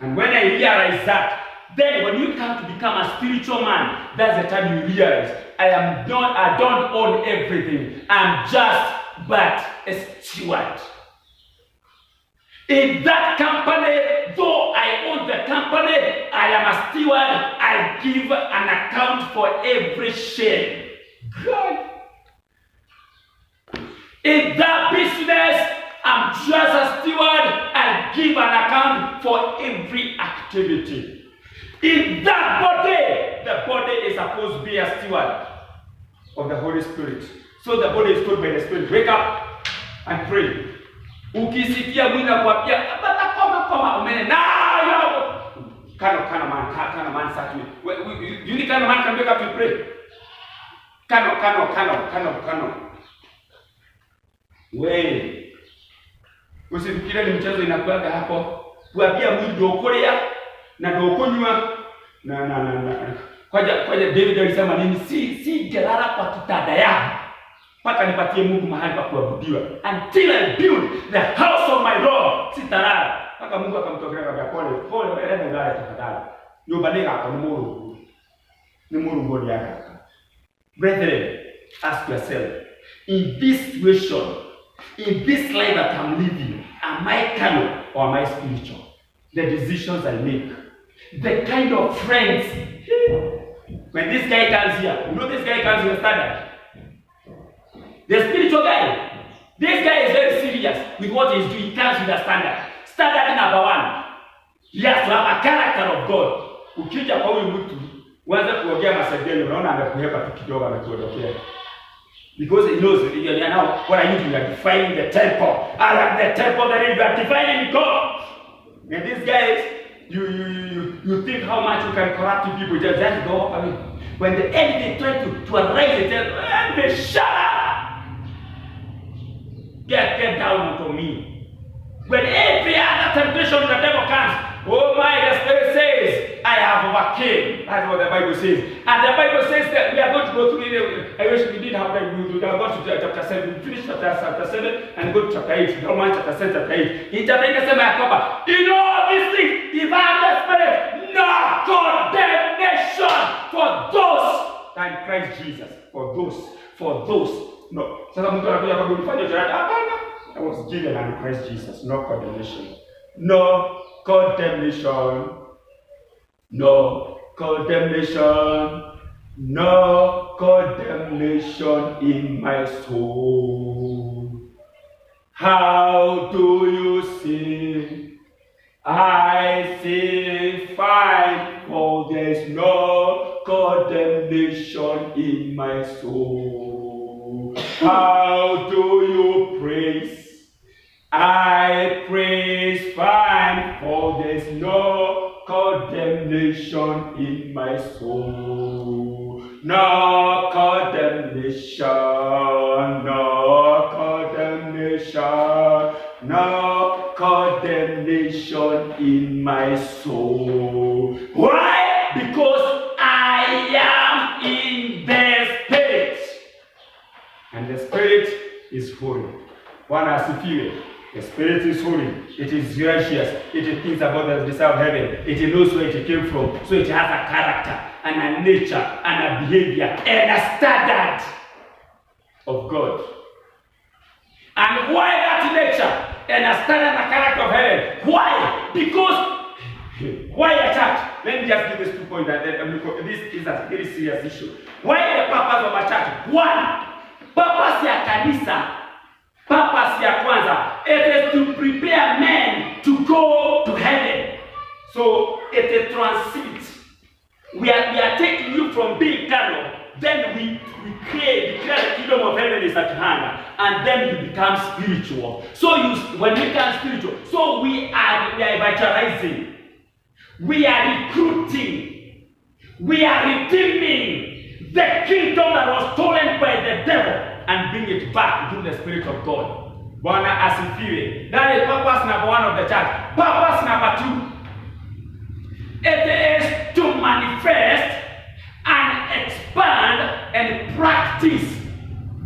And when I realize that, then when you come to become a spiritual man, that's the time you realize I don't own everything. I'm just but a steward. In that company, though I own the company, I am a steward. I give an account for every share. God. In that business, I'm just a steward. I give an account for every activity. In that body, the body is supposed to be a steward of the Holy Spirit. So the body is told by the Spirit, wake up and pray. Ukisikia mwili akwambia koma umene nayo kind of man start with. You need kind of man can wake up and pray. Kind of. Wewe usifikire ni mchezo inakuaga hapo. Kuambia mwili ndio kulia na ndio kunywa na kwa David alisema nini? Si gelala kwa kitanda yangu mpaka nipatie Mungu mahali pa kuabudiwa. Until I build the house of my Lord, sitalala mpaka Mungu akamtokea kwa pole wewe ngale tafadhali. Nyumba ni yako ni Mungu ndiye yako. Brethren, ask yourself, in this situation, in this life that I'm living, am I carnal or am I spiritual? The decisions I make, the kind of friends. When this guy comes here, you know this guy comes with a standard. The spiritual guy, this guy is very serious with what he's doing. He comes with a standard. Standard number one, he has to have a character of God. Ukija kwa huyu mtu, uanze kuongea masaidiano, unaona amekuhepa tu kidogo amekuondokea. Because he knows, now what I need to define the temple. I like the temple that you are defining God. And these guys, you think how much you can corrupt people, just go up. I mean, when the enemy tries to arise, they tell, enemy, shut up! Get down to me. When every other temptation the devil comes, oh my, the Spirit says, I have overcame. That's what the Bible says. And the Bible says that we are going to go through it. I wish we did have time. We are going to chapter 7. Finish chapter 7 and go to chapter 8. Romans chapter 7, chapter 8. In chapter 8, in all these things, if I have the Spirit, no condemnation for those than Christ Jesus. For those. No. I was given in Christ Jesus. No condemnation. No condemnation. No condemnation. No condemnation in my soul. How do you say I say fine, for there's no condemnation in my soul. How do you praise? I praise fine, for there's no condemnation in my soul. No condemnation, no condemnation, no condemnation in my soul. Why? Because I am in the Spirit. And the Spirit is holy. One has to feel it. The Spirit is holy. It is righteous. It thinks about the desire of heaven. It knows where it came from. So it has a character and a nature and a behavior and a standard of God. And why that nature and a standard and a character of heaven? Why? Because why a church? Let me just give this 2 points. This is a very serious issue. Why the purpose of a church? One, purpose ya kanisa. Purpose ya kwanza, it is to prepare men to go to heaven. So it is transit. We are taking you from being carnal, then we declare the kingdom of heaven is at hand, and then you become spiritual. So when you become spiritual, so we are evangelizing, we are recruiting, we are redeeming the kingdom that was stolen by the devil, and bring it back to the Spirit of God. Bwana asifiwe. That is purpose number 1 of the church. Purpose number 2. It is to manifest and expand and practice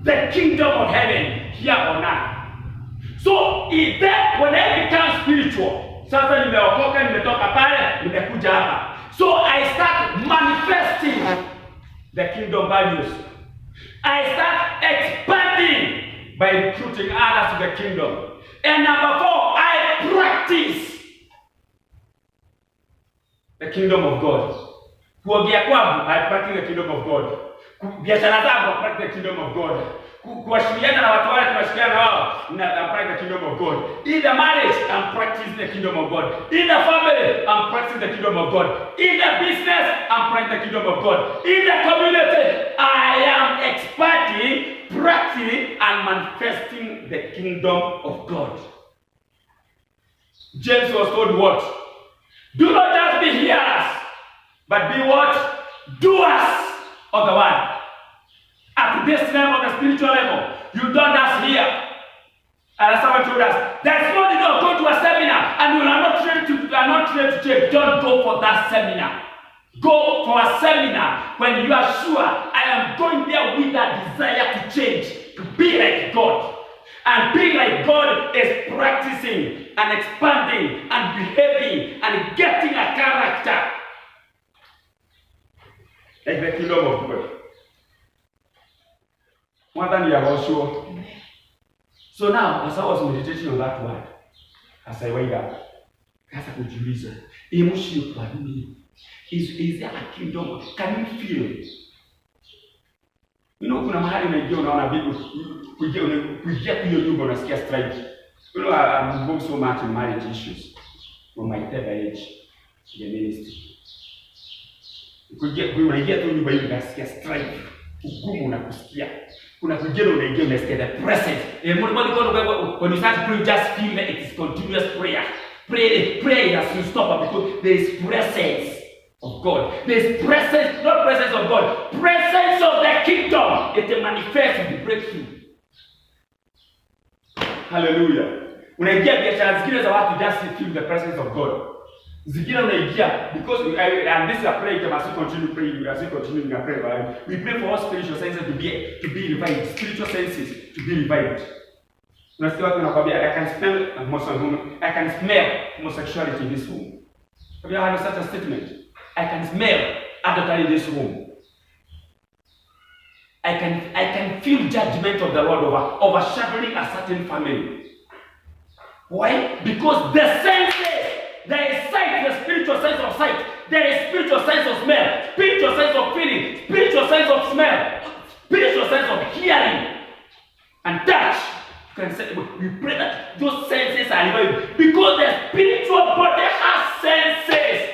the kingdom of heaven here on earth. So when I become spiritual, sasa nimeokoka, nimetoka pale, nimekuja hapa. So I start manifesting the kingdom values. I start expanding by recruiting others to the kingdom. And number 4, I practice the kingdom of God. Kuongea kwangu, I practice the kingdom of God. Biashara zangu, I practice the kingdom of God. Kuwashirikiana na watu wale tunashirikiana nao, I practice the kingdom of God. In the marriage, I'm practicing the kingdom of God. In the family, I'm practicing the kingdom of God. In the business, I'm practicing the kingdom of God. In the community, I am expanding, practicing, and manifesting the kingdom of God. James was told what? Do not just be hearers, but be what? Doers of the word. At this level, the spiritual level, you don't just hear. And someone told us, there's no need of going to a seminar and you are not trained to change. Don't go for that seminar. Go for a seminar when you are sure I am going there with a desire to change, to be like God. And being like God is practicing and expanding and behaving and getting a character like the kingdom of God. More than you are also. So now, as I was meditating on that word, as I wake up, as I could use it, emotional for me. Is there a kingdom? Can you feel it? You know, kuna mahali unaingia unaona bibi kuingia hiyo nyumba unasikia strike. You know, I'm involved so much in marriage issues from my third age in the ministry. Unaingia tu nyumba hiyo unasikia strike. Ugumu unakusikia. Kuna kujeno unaingia unasikia the presence. When you start praying, just feel that it is continuous prayer. Pray as you stop because there is presence of God. There is presence, not presence of God, presence of the kingdom. It manifests with the breakthrough. Hallelujah. Unaingia biashara zingine za watu just feel the presence of God. Zingine unaingia because and this is a prayer that must continue praying as we continue in our prayer. We pray for all spiritual senses to be revived, spiritual senses to be revived. Unasikia watu wanakuambia I can smell homosexuality in this room. Have you heard such a statement? I can smell adultery in this room. I can feel judgment of the Lord overshadowing a certain family. Why? Because the senses, there is sight, the spiritual sense of sight, there is spiritual sense of smell, spiritual sense of feeling, spiritual sense of smell, spiritual sense of hearing and touch. We pray that those senses are revived because the spiritual body has senses.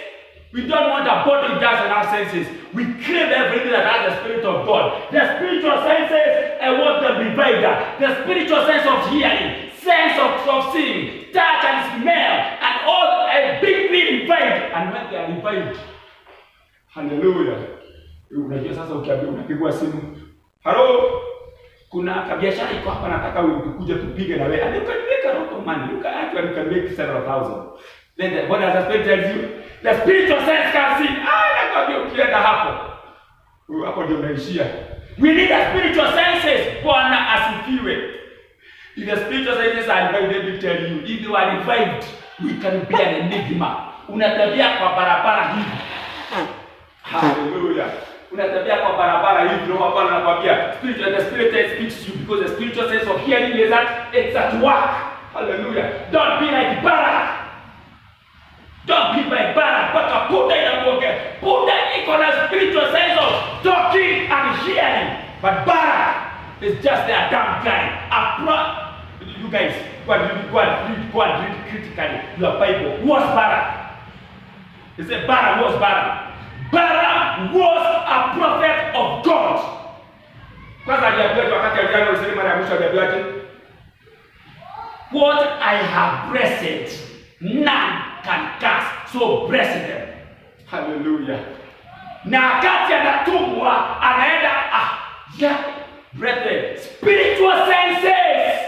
We don't want a body just and have senses. We crave everything that has the Spirit of God. The spiritual senses, I want them revived. The spiritual sense of hearing, sense of seeing, touch and smell, and all are being revived. And when they are revived, hallelujah. Unajua sasa ukiambia unapigwa simu. Hello? Kuna kabiashara iko hapa nataka ukuje tupige na wewe. And you can make a lot of money. You can actually make several thousand. Then what does the Spirit tell you? The spiritual sense can see. Nakwambia ukienda hapo. Hapo ndio unaishia. We need the spiritual senses. Bwana asifiwe. If the spiritual senses are revived, let me tell you, if you are revived, we can be an enigma. Unatembea kwa barabara hivi. Hallelujah. Unatembea kwa barabara hivi, roho Bwana anakuambia, the spirit speaks to you because the spiritual sense of hearing is that it's at work. Hallelujah. Don't be like Barak. Don't be like Barak, but put in a worker. Put in a spiritual sense of talking and hearing. But Barak is just a dumb guy. You guys, go and read critically your Bible. Who was Barak? He said Barak was Barak. Barak was a prophet of God. What I have blessed, none can curse. So bless them. Hallelujah. Na kati anatumwa anaenda brethren, spiritual senses.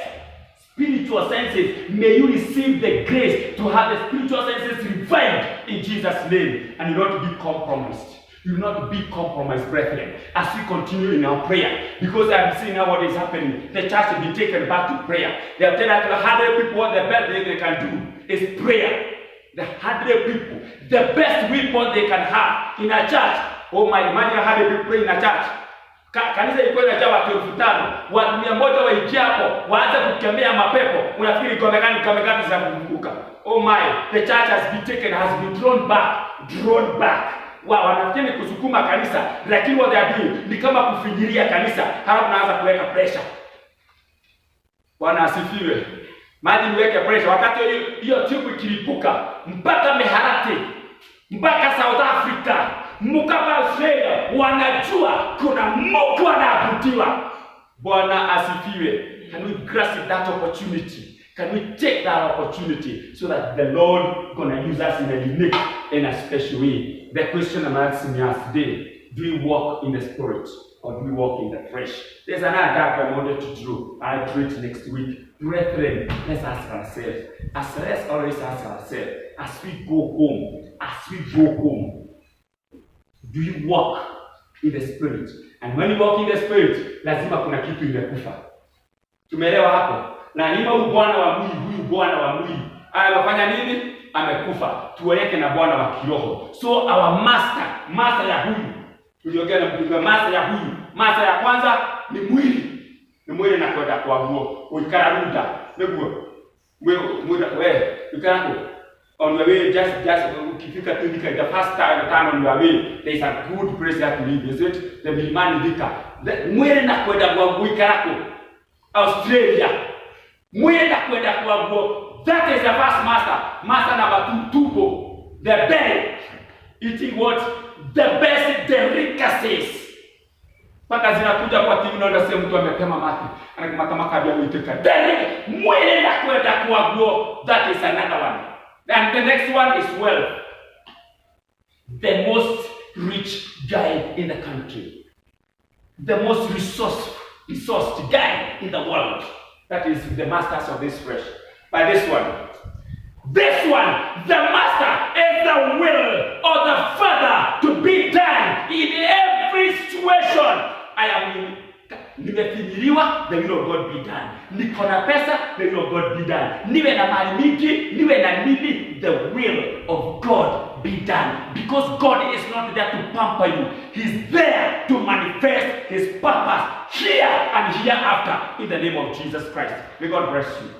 Spiritual senses. May you receive the grace to have the spiritual senses revived in Jesus' name. And you not be compromised. You not be compromised, brethren, as we continue in our prayer. Because I'm seeing now what is happening. The church will be taken back to prayer. They have told 100 people what the best thing they can do is prayer. The 100 people, the best weapon they can have in a church. Oh my, imagine 100 people pray in a church. Kanisa ilikuwa inajaa watu 5,000, watu 100 waingia hapo, waanze kukemea mapepo. Unafikiri kama gani za kuvuka? Oh my, the church has been taken, has been drawn back. Wanafikiri kusukuma kanisa, lakini what they are doing ni kama kufinyilia kanisa, halafu naanza kuweka pressure. Bwana asifiwe. Maji niweke pressure wakati hiyo timu ikilipuka mpaka Meharati, mpaka South Africa, mpaka Australia wanajua kuna Mungu anaabudiwa. Bwana asifiwe. Can we grasp that opportunity? Can we take that opportunity so that the Lord gonna use us in a unique and a special way? The question I'm asking us today, do we walk in the Spirit or do we walk in the flesh? There's another diagram I wanted to draw. I'll do it next week. Brethren, let's ask ourselves. Let's always ask ourselves, as we go home, do you walk in the Spirit? And when you walk in the Spirit, lazima kuna kitu imekufa. Tumeelewa hapo? Na nima huyu Bwana wa mwili, anafanya nini? Amekufa. Tuweke na Bwana wa kiroho. So our master ya huyu. Tuliongea na mpiga master ya huyu. Master ya kwanza ni mwili. Ni mwili na kwenda kwa nguo. Ukararuda. Niguo. Wewe, ukararuda. On the way, just ukifika tu ndika the first time on your way, there is a good place that to live, is it? The milimani ndika. Mwili na kwenda kwa nguo ikarako. Australia. Mwili na kwenda kwa nguo. That is the first master. Master number 2, tubo. The belly. Eating what? The best delicacies. Paka zinakuja kwa timu na ndio mtu ametema mati. Anakamata makabia mwiteka. Mwili na kwenda kwa nguo. That is another one. And the next one is wealth. The most rich guy in the country. The most resourced guy in the world. That is the masters of this flesh. By this one, the master is the will of the Father to be done in every situation. I am nimefinyiliwa, the will of God be done. Niko na pesa, the will of God be done. Niwe na mali mingi, niwe na nini, the will of God be done. Because God is not there to pamper you. He's there to manifest His purpose here and hereafter in the name of Jesus Christ. May God bless you.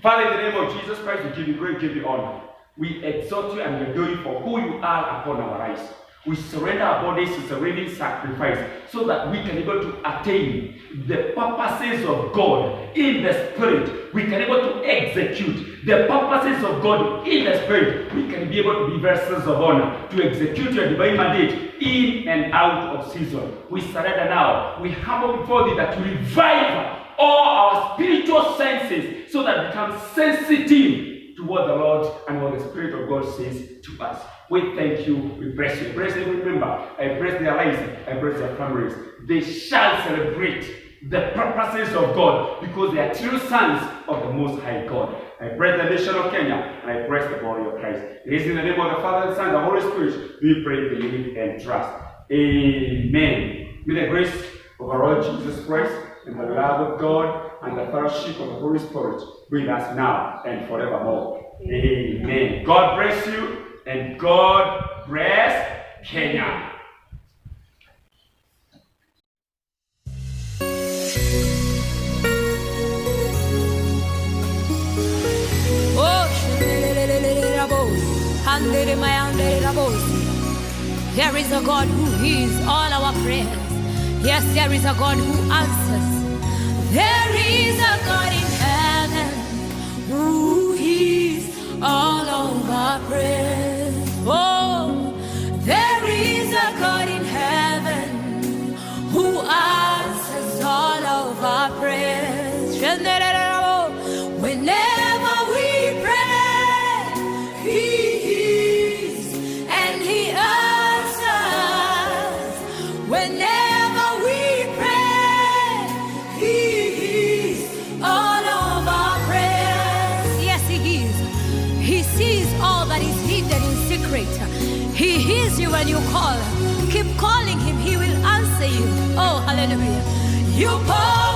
Father, in the name of Jesus Christ, we give you glory, give you honor. We exalt you and we adore you for who you are upon our lives. We surrender our bodies as a living sacrifice so that we can be able to attain the purposes of God in the Spirit. We can be able to execute the purposes of God in the Spirit. We can be able to be vessels of honor to execute your divine mandate in and out of season. We surrender now. We humble before thee that you revive all our spiritual senses so that we become sensitive to what the Lord and what the Spirit of God says to us. We thank you, we bless you. Bless every member. I bless their lives, I bless their families. They shall celebrate the purposes of God because they are true sons of the Most High God. I bless the nation of Kenya and I bless the body of Christ. It is in the name of the Father, the Son, and the Holy Spirit we pray, believe, and trust. Amen. May the grace of our Lord Jesus Christ and the love of God and the fellowship of the Holy Spirit be with us now and forevermore. Amen. God bless you and God bless Kenya. There is a God who hears all our prayers. Yes, there is a God who answers. There is a God in heaven who hears all of our prayers. Oh, there is a God in heaven who answers all of our prayers. Whenever we pray, He hears and He answers. Whenever we pray, He hears all of our prayers. Yes, He hears. He sees all that is hidden in secret. He hears you when you call. Keep calling Him, He will answer you. Oh, hallelujah. You call.